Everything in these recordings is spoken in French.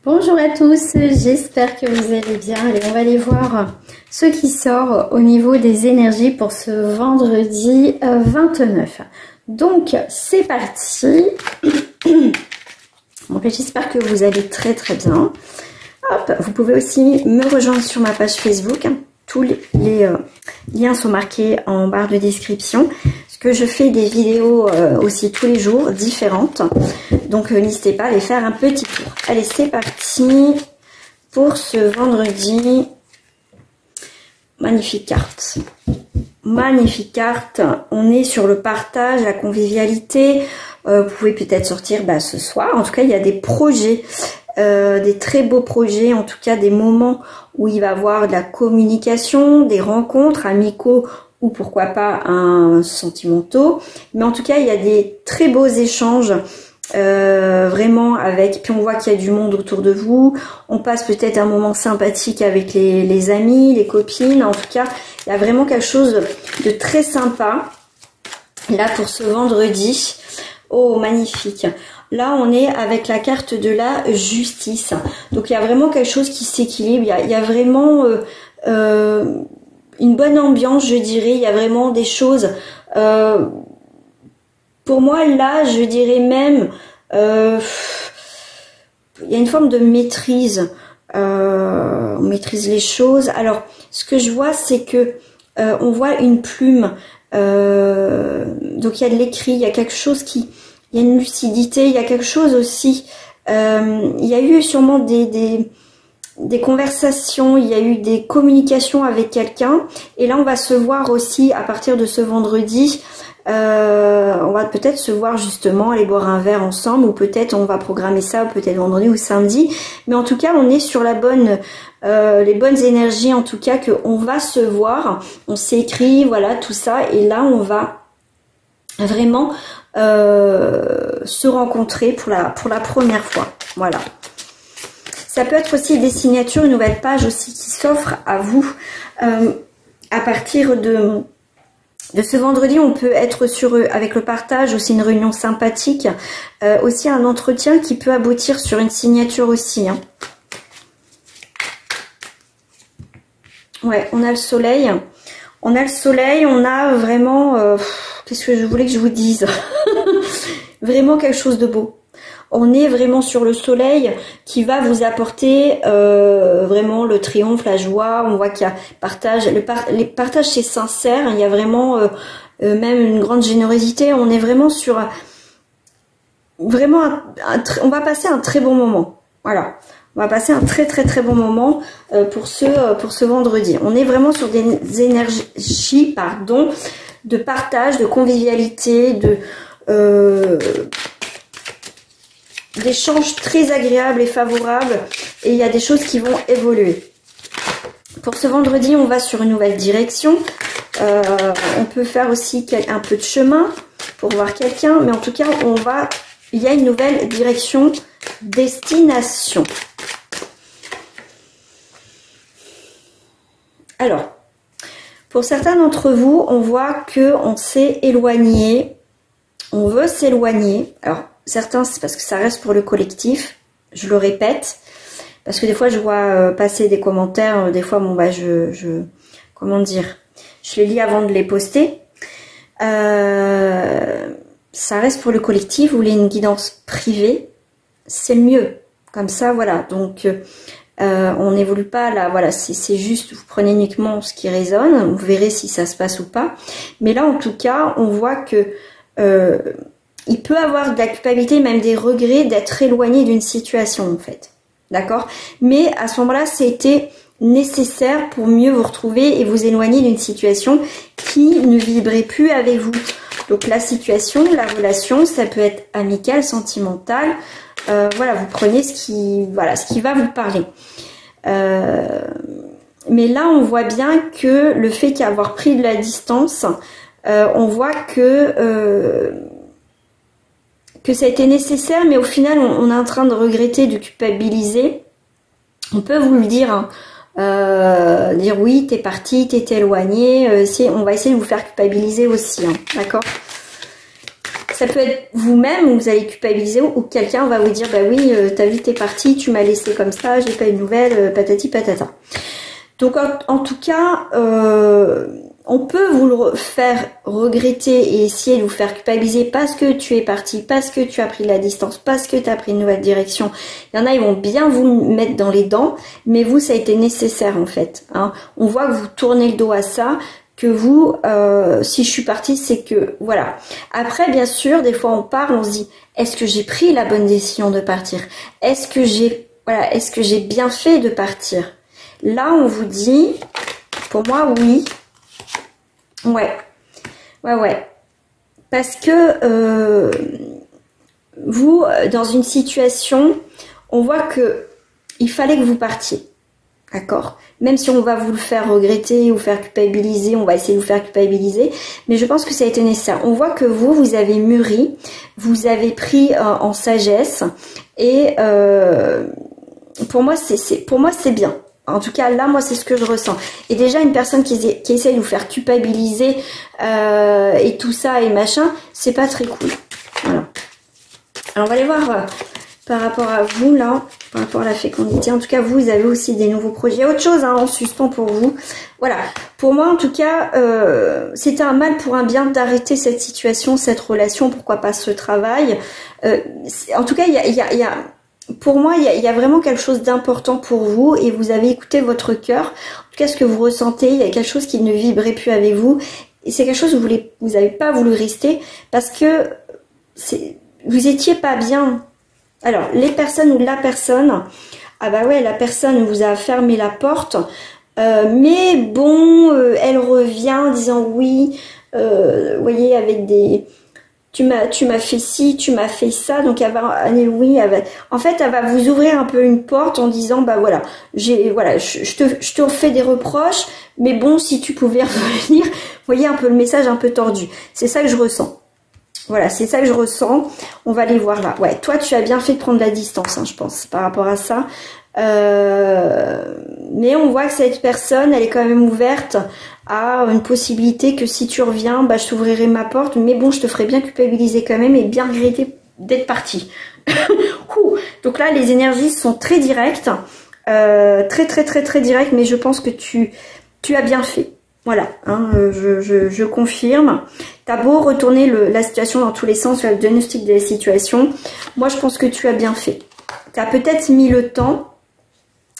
Bonjour à tous, j'espère que vous allez bien. Allez, on va aller voir ce qui sort au niveau des énergies pour ce vendredi 29. Donc, c'est parti. Bon, j'espère que vous allez très bien. Hop, vous pouvez aussi me rejoindre sur ma page Facebook. Tous les liens sont marqués en barre de description. Parce que je fais des vidéos aussi tous les jours, différentes. Donc n'hésitez pas à aller faire un petit tour. Allez, c'est parti pour ce vendredi. Magnifique carte. Magnifique carte. On est sur le partage, la convivialité. Vous pouvez peut-être sortir ce soir. En tout cas, il y a des projets. Des très beaux projets, en tout cas des moments où il va y avoir de la communication, des rencontres amicaux ou pourquoi pas un sentimentaux. Mais en tout cas, il y a des très beaux échanges vraiment avec, puis on voit qu'il y a du monde autour de vous. On passe peut-être un moment sympathique avec les amis, les copines. En tout cas, il y a vraiment quelque chose de très sympa là pour ce vendredi. Oh, magnifique. Là, on est avec la carte de la justice. Donc, il y a vraiment quelque chose qui s'équilibre. Il y a vraiment une bonne ambiance, je dirais. Il y a vraiment des choses... pour moi, là, je dirais même... il y a une forme de maîtrise. On maîtrise les choses. Alors, ce que je vois, c'est que on voit une plume. Donc, il y a de l'écrit. Il y a quelque chose qui... Il y a une lucidité, il y a quelque chose aussi. Il y a eu sûrement des conversations, il y a eu des communications avec quelqu'un. Et là, on va se voir aussi à partir de ce vendredi. On va peut-être se voir justement, aller boire un verre ensemble. Ou peut-être on va programmer ça, peut-être vendredi ou samedi. Mais en tout cas, on est sur la bonne... les bonnes énergies, en tout cas, qu'on va se voir. On s'écrit, voilà, tout ça. Et là, on va vraiment... se rencontrer pour la première fois. Voilà. Ça peut être aussi des signatures, une nouvelle page aussi qui s'offre à vous. À partir de ce vendredi, on peut être sur avec le partage, aussi une réunion sympathique, aussi un entretien qui peut aboutir sur une signature aussi. Hein. Ouais, on a le soleil. On a le soleil, on a vraiment... qu'est-ce que je voulais que je vous dise? Vraiment quelque chose de beau. On est vraiment sur le soleil qui va vous apporter vraiment le triomphe, la joie. On voit qu'il y a partage. Les partages, c'est sincère. Il y a vraiment même une grande générosité. On est vraiment sur... Vraiment, on va passer un très bon moment. Voilà. On va passer un très bon moment pour ce vendredi. On est vraiment sur des énergies, pardon, de partage, de convivialité, d'échanges très agréables et favorables. Et il y a des choses qui vont évoluer. Pour ce vendredi, on va sur une nouvelle direction. On peut faire aussi un peu de chemin pour voir quelqu'un. Mais en tout cas, il y a une nouvelle direction, destination. Alors, pour certains d'entre vous, on voit qu'on s'est éloigné, on veut s'éloigner. Alors, certains, c'est parce que ça reste pour le collectif, je le répète, parce que des fois, je vois passer des commentaires, des fois, bon, comment dire, je les lis avant de les poster. Ça reste pour le collectif, vous voulez une guidance privée, c'est le mieux. Comme ça, voilà, donc... on n'évolue pas là, voilà, c'est juste, vous prenez uniquement ce qui résonne, vous verrez si ça se passe ou pas. Mais là, en tout cas, on voit que il peut avoir de la culpabilité, même des regrets d'être éloigné d'une situation, en fait. D'accord? Mais à ce moment-là, c'était nécessaire pour mieux vous retrouver et vous éloigner d'une situation qui ne vibrait plus avec vous. Donc la situation, la relation, ça peut être amical, sentimental. Voilà, vous prenez ce qui va vous parler. Mais là, on voit bien que le fait qu'avoir pris de la distance, on voit que ça a été nécessaire, mais au final, on est en train de regretter, de culpabiliser. On peut vous le dire, hein. Dire oui, t'es parti, t'es éloigné. On va essayer de vous faire culpabiliser aussi, hein, d'accord? Ça peut être vous-même où vous allez culpabiliser ou quelqu'un va vous dire bah oui, t'as vu, t'es parti, tu m'as laissé comme ça, j'ai pas eu de nouvelles, patati patata. Donc en tout cas, on peut vous le faire regretter et essayer de vous faire culpabiliser parce que tu es parti, parce que tu as pris de la distance, parce que tu as pris une nouvelle direction. Il y en a, ils vont bien vous mettre dans les dents, mais vous, ça a été nécessaire en fait. Hein. On voit que vous tournez le dos à ça, que vous, si je suis partie, c'est que, voilà. Après, bien sûr, des fois on parle, on se dit, est-ce que j'ai pris la bonne décision de partir? Est-ce que j'ai bien fait de partir? Là, on vous dit, pour moi, oui. Ouais. Parce que vous, dans une situation, on voit que il fallait que vous partiez. D'accord? Même si on va vous le faire regretter ou faire culpabiliser, on va essayer de vous faire culpabiliser. Mais je pense que ça a été nécessaire. On voit que vous avez mûri, vous avez pris en sagesse. Et pour moi, c'est bien. En tout cas, là, moi, c'est ce que je ressens. Et déjà, une personne qui essaie de vous faire culpabiliser et tout ça et machin, c'est pas très cool. Voilà. Alors, on va aller voir par rapport à vous, là, par rapport à la fécondité. En tout cas, vous avez aussi des nouveaux projets. Il y a autre chose en suspens pour vous. Voilà. Pour moi, en tout cas, c'était un mal pour un bien d'arrêter cette situation, cette relation. Pourquoi pas ce travail. En tout cas, pour moi, il y a vraiment quelque chose d'important pour vous et vous avez écouté votre cœur. En tout cas, ce que vous ressentez, il y a quelque chose qui ne vibrait plus avec vous. Et c'est quelque chose où vous n'avez pas voulu rester parce que vous étiez pas bien. Alors, les personnes ou la personne, ah bah ouais, la personne vous a fermé la porte, mais bon, elle revient en disant oui, vous voyez, avec des... Tu m'as fait ci, tu m'as fait ça, donc elle va aller, oui, en fait, elle va vous ouvrir un peu une porte en disant, bah voilà, je te fais des reproches, mais bon, si tu pouvais revenir, vous voyez un peu le message un peu tordu. C'est ça que je ressens. Voilà, c'est ça que je ressens. On va aller voir là. Ouais, toi, tu as bien fait de prendre la distance, hein, je pense, par rapport à ça. Mais on voit que cette personne, elle est quand même ouverte à une possibilité que si tu reviens, bah, je t'ouvrirai ma porte. Mais bon, je te ferai bien culpabiliser quand même et bien regretter d'être partie. Donc là, les énergies sont très directes. Très directes. Mais je pense que tu as bien fait. Voilà, hein, je confirme. T'as beau retourner la situation dans tous les sens, le diagnostic de la situation. Moi, je pense que tu as bien fait. T'as peut-être mis le temps,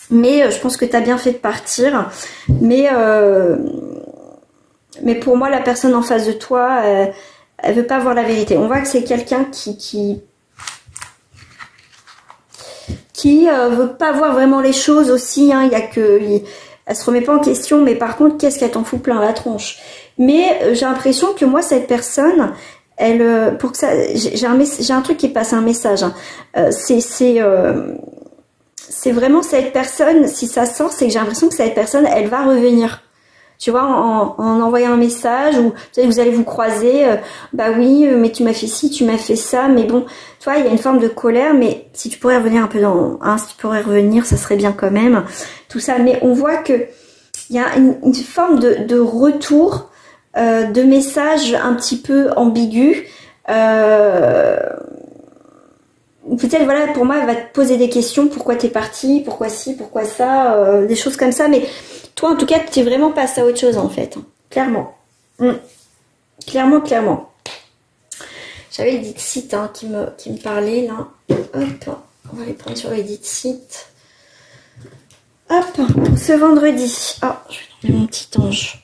mais je pense que tu as bien fait de partir. Mais pour moi, la personne en face de toi, elle veut pas voir la vérité. On voit que c'est quelqu'un qui veut pas voir vraiment les choses aussi. Hein. Il y a que... Elle se remet pas en question, mais par contre, qu'est-ce qu'elle t'en fout plein la tronche. Mais j'ai l'impression que moi, cette personne, elle, pour que ça, j'ai un truc qui passe un message. Hein. C'est vraiment cette personne, si ça sort, c'est que j'ai l'impression que cette personne, elle va revenir. Tu vois, en envoyant un message où vous allez vous croiser, bah oui, mais tu m'as fait ci, tu m'as fait ça, mais bon, tu vois, il y a une forme de colère, mais si tu pourrais revenir un peu si tu pourrais revenir, ça serait bien quand même, tout ça, mais on voit que il y a une forme de retour, de message un petit peu ambigu, peut-être, voilà, pour moi, elle va te poser des questions, pourquoi t'es parti, pourquoi ci, pourquoi ça, des choses comme ça, mais toi, en tout cas, tu es vraiment passé à autre chose, en fait. Clairement. Clairement. J'avais les Dixit hein, qui me parlaient, là. Hop, on va les prendre sur les Dixit. Hop, ce vendredi. Ah, je vais tomber mon petit ange.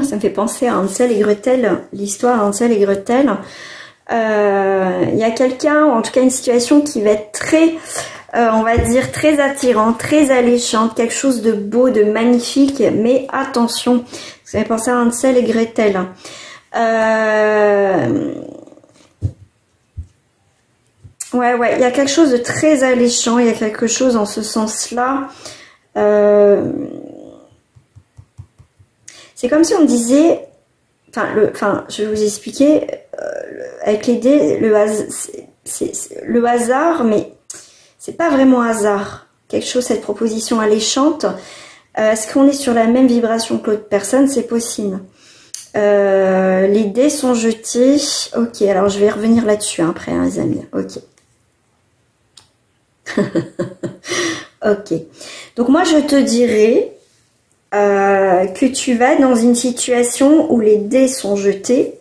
Ça me fait penser à Hansel et Gretel, l'histoire Hansel et Gretel. Il y a quelqu'un, ou en tout cas une situation qui va être très, on va dire, très attirante, très alléchante, quelque chose de beau, de magnifique, mais attention, ça me fait penser à Hansel et Gretel. Ouais, il y a quelque chose de très alléchant, il y a quelque chose en ce sens-là. C'est comme si on disait, je vais vous expliquer, avec les dés, le hasard, mais c'est pas vraiment hasard. Quelque chose, cette proposition alléchante. Est-ce qu'on est sur la même vibration que l'autre personne? C'est possible. Les dés sont jetés. Ok, alors je vais revenir là-dessus après, hein, les amis. Ok. Ok. Donc moi, je te dirais que tu vas dans une situation où les dés sont jetés.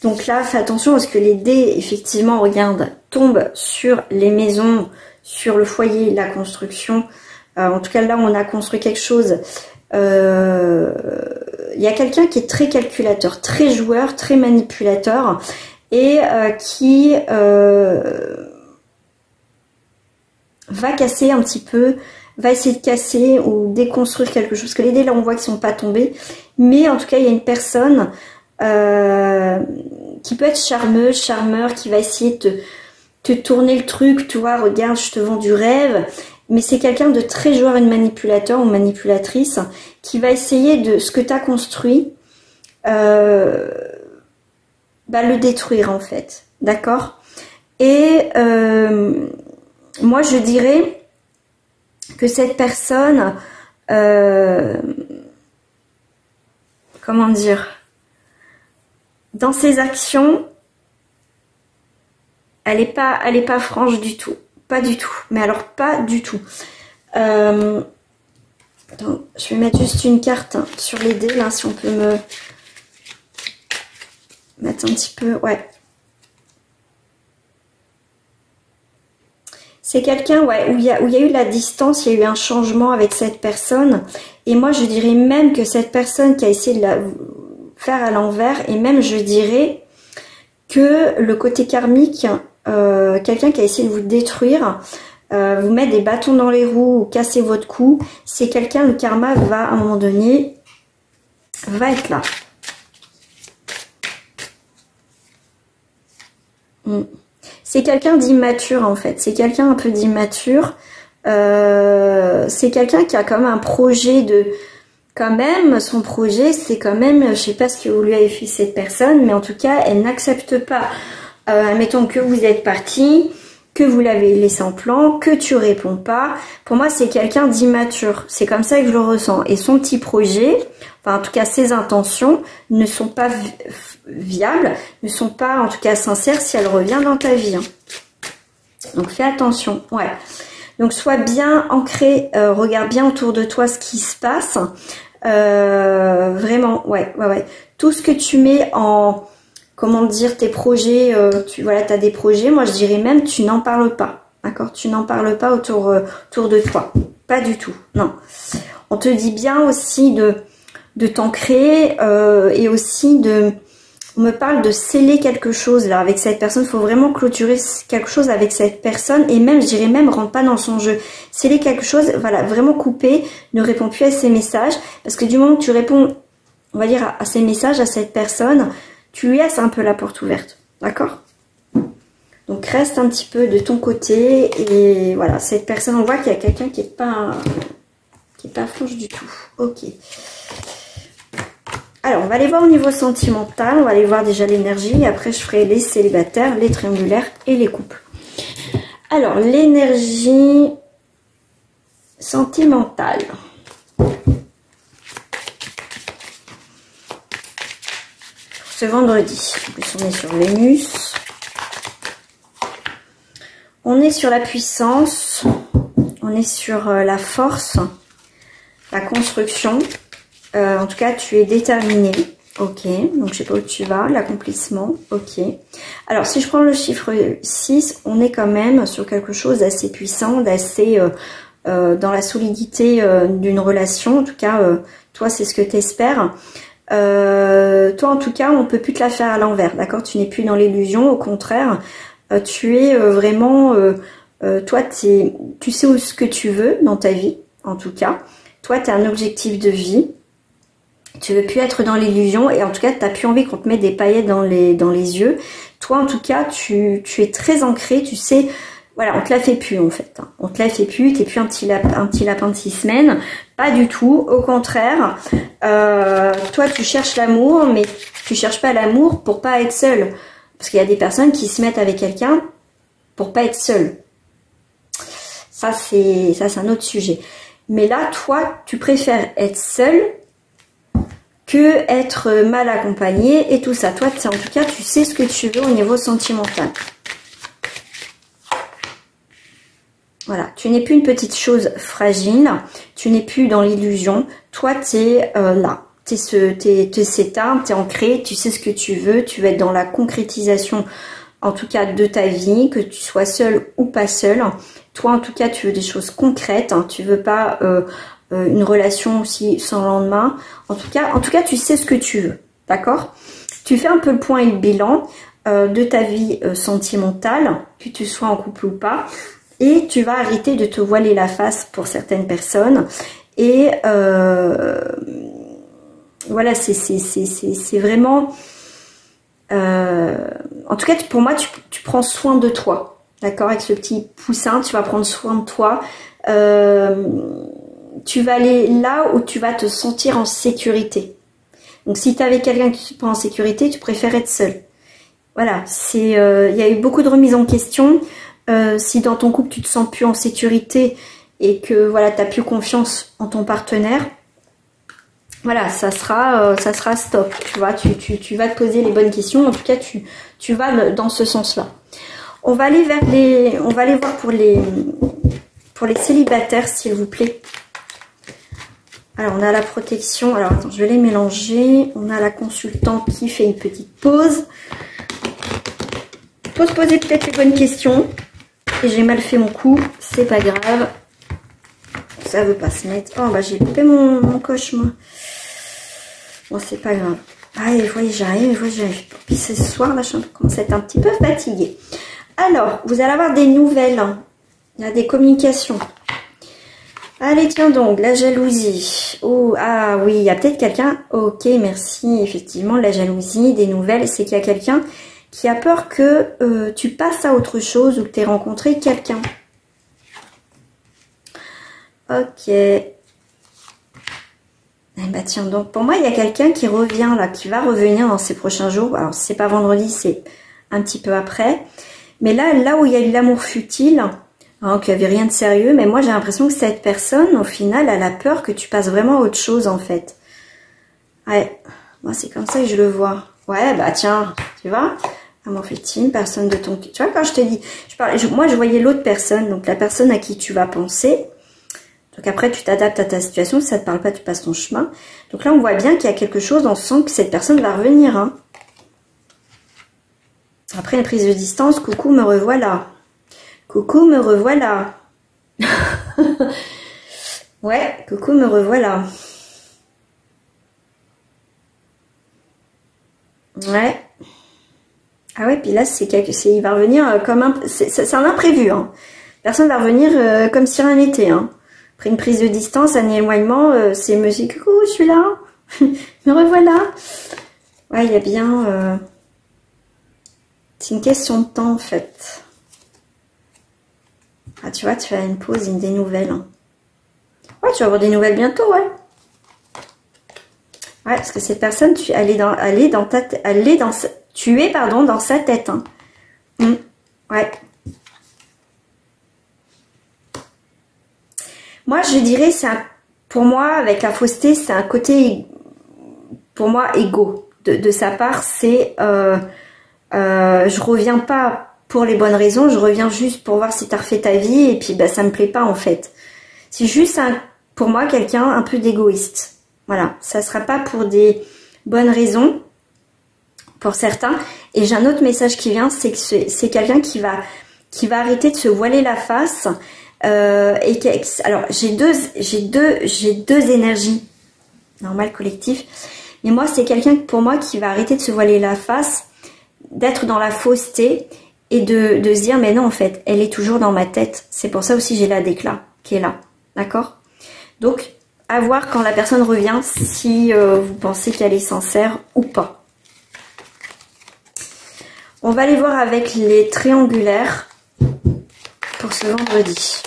Donc là, fais attention parce que les dés, effectivement, regarde, tombent sur les maisons, sur le foyer, la construction. En tout cas, là, on a construit quelque chose. Il y a quelqu'un qui est très calculateur, très joueur, très manipulateur et qui va casser un petit peu, va essayer de casser ou déconstruire quelque chose. Parce que les dés, là, on voit qu'ils sont pas tombés. Mais en tout cas, il y a une personne qui peut être charmeuse, charmeur, qui va essayer de te tourner le truc. Tu vois, regarde, je te vends du rêve. Mais c'est quelqu'un de très joueur et de manipulateur ou manipulatrice qui va essayer de ce que tu as construit, le détruire en fait. D'accord? Et moi, je dirais que cette personne, comment dire, dans ses actions, elle est pas franche du tout. Pas du tout. Mais alors, pas du tout. Attends, je vais mettre juste une carte hein, sur les dés, là, si on peut me mettre un petit peu. Ouais. C'est quelqu'un ouais, où il y a eu de la distance, il y a eu un changement avec cette personne. Et moi, je dirais même que cette personne qui a essayé de la faire à l'envers, et même je dirais que le côté karmique, quelqu'un qui a essayé de vous détruire, vous mettre des bâtons dans les roues ou casser votre cou, c'est quelqu'un, le karma va à un moment donné, va être là. C'est quelqu'un d'immature en fait, c'est quelqu'un un peu d'immature, c'est quelqu'un qui a comme un projet de... Quand même, son projet, c'est quand même, je sais pas ce que vous lui avez fait cette personne, mais en tout cas, elle n'accepte pas. Admettons que vous êtes parti, que vous l'avez laissé en plan, que tu réponds pas. Pour moi, c'est quelqu'un d'immature. C'est comme ça que je le ressens. Et son petit projet, enfin en tout cas ses intentions, ne sont pas viables, ne sont pas en tout cas sincères si elle revient dans ta vie. Hein. Donc fais attention. Ouais. Donc sois bien ancré, regarde bien autour de toi ce qui se passe. Vraiment, ouais. Tout ce que tu mets en, comment dire, tes projets, voilà, tu as des projets, moi je dirais même tu n'en parles pas, d'accord? Tu n'en parles pas autour de toi, pas du tout, non. On te dit bien aussi de t'ancrer et aussi on me parle de sceller quelque chose là avec cette personne. Il faut vraiment clôturer quelque chose avec cette personne et même, je dirais même, rentre pas dans son jeu. Sceller quelque chose, voilà, vraiment couper, ne réponds plus à ses messages parce que du moment que tu réponds, on va dire, à ses messages, à cette personne, tu lui laisses un peu la porte ouverte, d'accord? Donc reste un petit peu de ton côté et voilà, cette personne, on voit qu'il y a quelqu'un qui est pas franche du tout. Ok. Alors, on va aller voir au niveau sentimental, on va aller voir déjà l'énergie, et après je ferai les célibataires, les triangulaires et les couples. Alors, l'énergie sentimentale. Ce vendredi, en plus on est sur Vénus, on est sur la puissance, on est sur la force, la construction. En tout cas, tu es déterminé. Ok, donc je sais pas où tu vas, l'accomplissement. Ok. Alors, si je prends le chiffre 6, on est quand même sur quelque chose d'assez puissant, d'assez dans la solidité d'une relation. En tout cas, toi, c'est ce que tu espères. Toi, en tout cas, on peut plus te la faire à l'envers, d'accord? Tu n'es plus dans l'illusion, au contraire. Tu es vraiment... toi, tu sais où ce que tu veux dans ta vie, en tout cas. Toi, tu as un objectif de vie. Tu veux plus être dans l'illusion et en tout cas, tu n'as plus envie qu'on te mette des paillettes dans les yeux. Toi, en tout cas, tu es très ancré, tu sais, voilà, on te la fait plus en fait. Hein. On te la fait plus, tu n'es plus un petit lapin de 6 semaines. Pas du tout, au contraire. Toi, tu cherches l'amour, mais tu cherches pas l'amour pour pas être seule. Parce qu'il y a des personnes qui se mettent avec quelqu'un pour pas être seule. Ça, c'est un autre sujet. Mais là, toi, tu préfères être seul que être mal accompagné et tout ça. Toi, en tout cas, tu sais ce que tu veux au niveau sentimental. Voilà, tu n'es plus une petite chose fragile, tu n'es plus dans l'illusion. Toi, tu es là, tu es s'éteint, tu es ancré, tu sais ce que tu veux être dans la concrétisation, en tout cas, de ta vie, que tu sois seul ou pas seul. Toi, en tout cas, tu veux des choses concrètes, hein, tu veux pas une relation aussi sans lendemain. En tout cas, tu sais ce que tu veux, d'accord? Tu fais un peu le point et le bilan de ta vie sentimentale, que tu sois en couple ou pas. Et tu vas arrêter de te voiler la face pour certaines personnes. Et voilà, c'est vraiment... en tout cas, pour moi, tu prends soin de toi. D'accord? Avec ce petit poussin, tu vas prendre soin de toi. Tu vas aller là où tu vas te sentir en sécurité. Donc, si tu es avec quelqu'un qui te prend en sécurité, tu préfères être seul. Voilà, il y a eu beaucoup de remises en question. Si dans ton couple tu te sens plus en sécurité et que voilà, tu n'as plus confiance en ton partenaire, voilà, ça sera stop. Tu vois, tu vas te poser les bonnes questions. En tout cas, tu vas dans ce sens-là. On va aller voir pour les célibataires, s'il vous plaît. Alors, on a la protection. Alors, attends, je vais les mélanger. On a la consultante qui fait une petite pause. Il faut se poser peut-être les bonnes questions. Et j'ai mal fait mon coup, c'est pas grave. Ça veut pas se mettre. Oh bah j'ai coupé mon coche moi. Bon c'est pas grave. Allez, vous voyez j'arrive. Puis ce soir là je commence à être un petit peu fatiguée. Alors, vous allez avoir des nouvelles. Il y a des communications. Allez tiens donc, la jalousie. Oh ah oui, il y a peut-être quelqu'un. Ok merci, effectivement la jalousie, des nouvelles, c'est qu'il y a quelqu'un qui a peur que tu passes à autre chose ou que tu aies rencontré quelqu'un. Ok. Eh ben tiens, donc pour moi, il y a quelqu'un qui revient là, qui va revenir dans ces prochains jours. Alors, si c'est pas vendredi, c'est un petit peu après. Mais là où il y a eu l'amour futile, hein, qu'il n'y avait rien de sérieux, mais moi, j'ai l'impression que cette personne, au final, elle a peur que tu passes vraiment à autre chose, en fait. Ouais, moi, c'est comme ça que je le vois. Ouais, bah tiens, tu vois, amour futile, personne de ton... Tu vois, quand je te dis... moi, je voyais l'autre personne, donc la personne à qui tu vas penser. Donc après, tu t'adaptes à ta situation. Si ça ne te parle pas, tu passes ton chemin. Donc là, on voit bien qu'il y a quelque chose, on sent que cette personne va revenir. Hein. Après une prise de distance, coucou, me revoilà. Coucou, me revoilà. Ouais, coucou, me revoilà. Ouais. Ah ouais, puis là, il va revenir comme un... C'est un imprévu. Hein. Personne va revenir comme si rien n'était. Hein. Après une prise de distance, un éloignement, c'est monsieur, coucou, je suis là. Me revoilà. Ouais, il y a bien... C'est une question de temps, en fait. Ah, tu vois, tu as une pause, des nouvelles. Hein. Ouais, tu vas avoir des nouvelles bientôt, ouais. Ouais, parce que cette personne, tu es dans sa tête. Hein. Ouais. Moi, je dirais, pour moi, avec la fausseté, c'est un côté, pour moi, égo. De sa part, c'est, je reviens pas pour les bonnes raisons, je reviens juste pour voir si tu as refait ta vie, et puis, bah, ça me plaît pas, en fait. C'est juste, pour moi, quelqu'un un peu d'égoïste. Voilà, ça sera pas pour des bonnes raisons, pour certains. Et j'ai un autre message qui vient, c'est que c'est quelqu'un qui va arrêter de se voiler la face. Alors j'ai deux énergies normales collectives, mais moi c'est quelqu'un pour moi qui va arrêter de se voiler la face, d'être dans la fausseté et de se dire mais non en fait elle est toujours dans ma tête. C'est pour ça aussi j'ai la déclat qui est là, d'accord? Donc à voir quand la personne revient si vous pensez qu'elle est sincère ou pas. On va aller voir avec les triangulaires pour ce vendredi.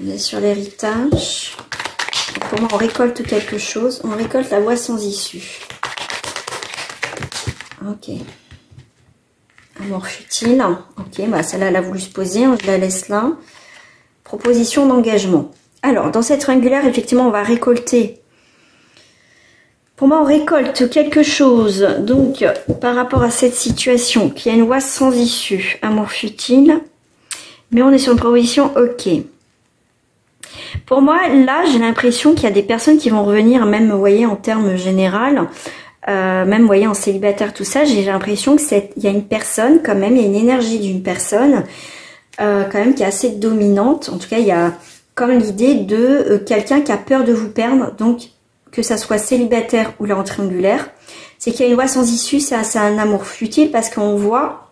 On est sur l'héritage. Pour moi, on récolte quelque chose. On récolte la voie sans issue. Ok. Amour futile. Ok, bah celle-là, elle a voulu se poser, hein, je la laisse là. Proposition d'engagement. Alors, dans cette triangulaire, effectivement, on va récolter. Pour moi, on récolte quelque chose. Donc, par rapport à cette situation, qui a une voie sans issue. Amour futile. Mais on est sur une proposition ok. Pour moi, là, j'ai l'impression qu'il y a des personnes qui vont revenir, même, vous voyez, en termes général, même, vous voyez, en célibataire, tout ça, j'ai l'impression que il y a une personne, quand même, il y a une énergie d'une personne, quand même, qui est assez dominante. En tout cas, il y a comme l'idée de quelqu'un qui a peur de vous perdre, donc, que ça soit célibataire ou là en triangulaire, c'est qu'il y a une voie sans issue, c'est un amour futile, parce qu'on voit,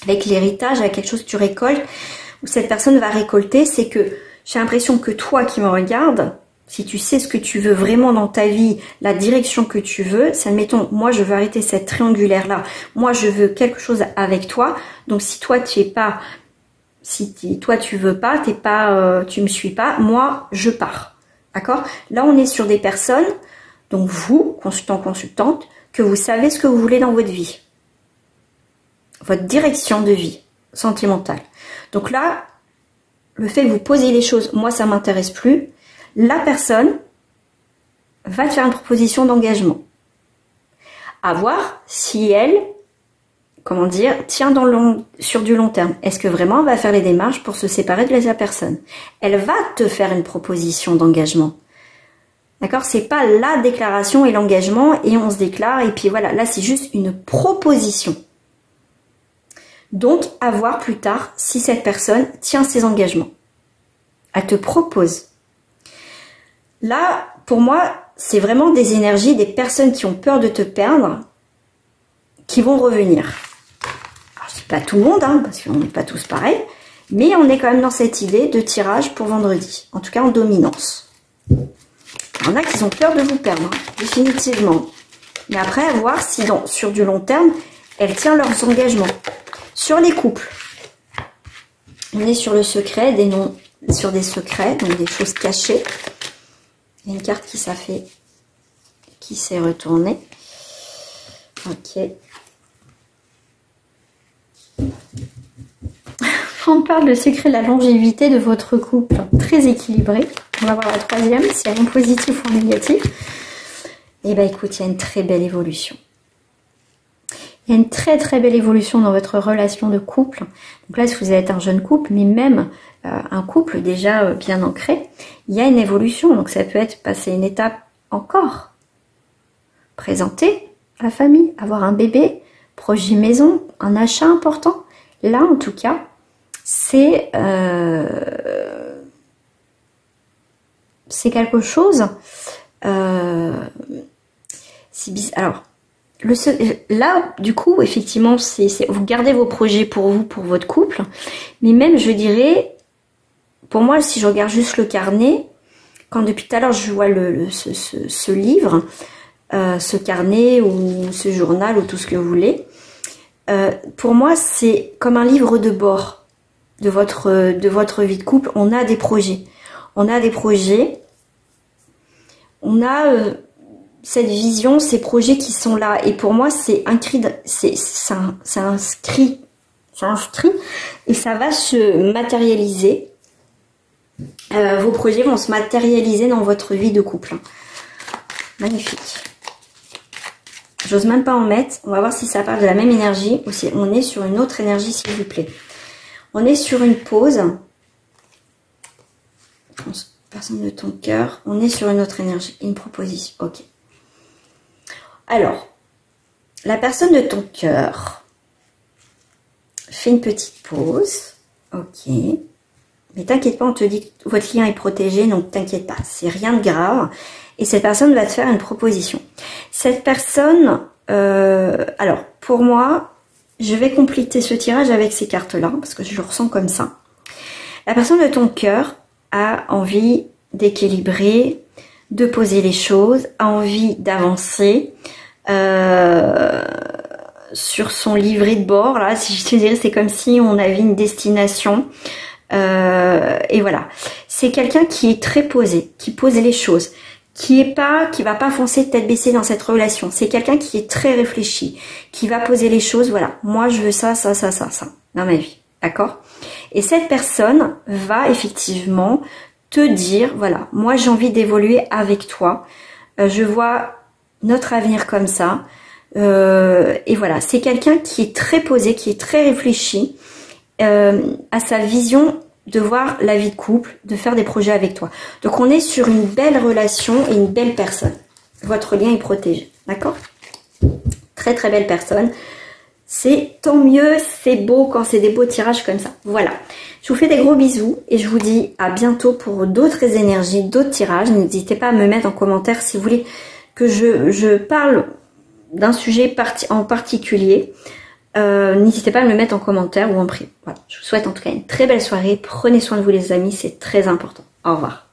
avec l'héritage, avec quelque chose que tu récoltes, où cette personne va récolter, c'est que j'ai l'impression que toi qui me regardes, si tu sais ce que tu veux vraiment dans ta vie, la direction que tu veux, c'est admettons, moi je veux arrêter cette triangulaire-là, moi je veux quelque chose avec toi, donc si toi tu es pas, toi tu veux pas, tu me suis pas, moi je pars, d'accord? Là on est sur des personnes, donc vous, consultant, consultante, que vous savez ce que vous voulez dans votre vie, votre direction de vie sentimentale. Donc là, le fait que vous posez les choses, moi ça m'intéresse plus, la personne va te faire une proposition d'engagement. À voir si elle, comment dire, tient sur du long terme. Est-ce que vraiment elle va faire les démarches pour se séparer de la personne? Elle va te faire une proposition d'engagement. D'accord? C'est pas la déclaration et l'engagement et on se déclare et puis voilà. Là c'est juste une proposition. Donc, à voir plus tard si cette personne tient ses engagements. Elle te propose. Là, pour moi, c'est vraiment des énergies, des personnes qui ont peur de te perdre, qui vont revenir. Alors, je dis pas tout le monde, hein, parce qu'on n'est pas tous pareils, mais on est quand même dans cette idée de tirage pour vendredi. En tout cas, en dominance. Il y en a qui ont peur de vous perdre, hein, définitivement. Mais après, à voir si sur du long terme, elles tiennent leurs engagements. Sur les couples, on est sur le secret, sur des secrets, donc des choses cachées. Il y a une carte qui s'est retournée. Ok. On parle de secret de la longévité de votre couple, très équilibré. On va voir la troisième, si elle est en positif ou en négatif. Et bien écoute, il y a une très belle évolution. Il y a une très très belle évolution dans votre relation de couple. Donc là, si vous êtes un jeune couple, mais même un couple déjà bien ancré, il y a une évolution. Donc ça peut être passer une étape encore. Présenter la famille, avoir un bébé, projet maison, un achat important. Là, en tout cas, c'est quelque chose. C'est bizarre. Alors. Là, du coup, effectivement, vous gardez vos projets pour vous, pour votre couple. Mais même, je dirais, pour moi, si je regarde juste le carnet, quand depuis tout à l'heure, je vois ce livre, ce carnet ou ce journal ou tout ce que vous voulez, pour moi, c'est comme un livre de bord de votre vie de couple. On a des projets. On a cette vision, ces projets qui sont là. Et pour moi, c'est inscrit et ça va se matérialiser. Vos projets vont se matérialiser dans votre vie de couple. Magnifique. J'ose même pas en mettre. On va voir si ça parle de la même énergie ou si on est sur une autre énergie, s'il vous plaît. On est sur une pause. Personne de ton cœur. On est sur une autre énergie. Une proposition. Ok. Alors, la personne de ton cœur fait une petite pause. Ok. Mais t'inquiète pas, on te dit que votre lien est protégé, donc t'inquiète pas, c'est rien de grave. Et cette personne va te faire une proposition. Cette personne, alors pour moi, je vais compléter ce tirage avec ces cartes-là, parce que je le ressens comme ça. La personne de ton cœur a envie d'équilibrer, de poser les choses, a envie d'avancer sur son livret de bord. Là, si je te dirais, c'est comme si on avait une destination. Et voilà, c'est quelqu'un qui est très posé, qui pose les choses, qui va pas foncer tête baissée dans cette relation. C'est quelqu'un qui est très réfléchi, qui va poser les choses. Voilà, moi je veux ça dans ma vie, d'accord? Et cette personne va effectivement te dire, voilà, moi j'ai envie d'évoluer avec toi. Je vois notre avenir comme ça. Et voilà, c'est quelqu'un qui est très posé, qui est très réfléchi à sa vision de voir la vie de couple, de faire des projets avec toi. Donc on est sur une belle relation et une belle personne. Votre lien est protégé, d'accord? Très très belle personne. C'est tant mieux, c'est beau quand c'est des beaux tirages comme ça. Voilà. Je vous fais des gros bisous et je vous dis à bientôt pour d'autres énergies, d'autres tirages. N'hésitez pas à me mettre en commentaire si vous voulez que je parle d'un sujet en particulier. N'hésitez pas à me le mettre en commentaire ou en privé. Voilà. Je vous souhaite en tout cas une très belle soirée. Prenez soin de vous les amis, c'est très important. Au revoir.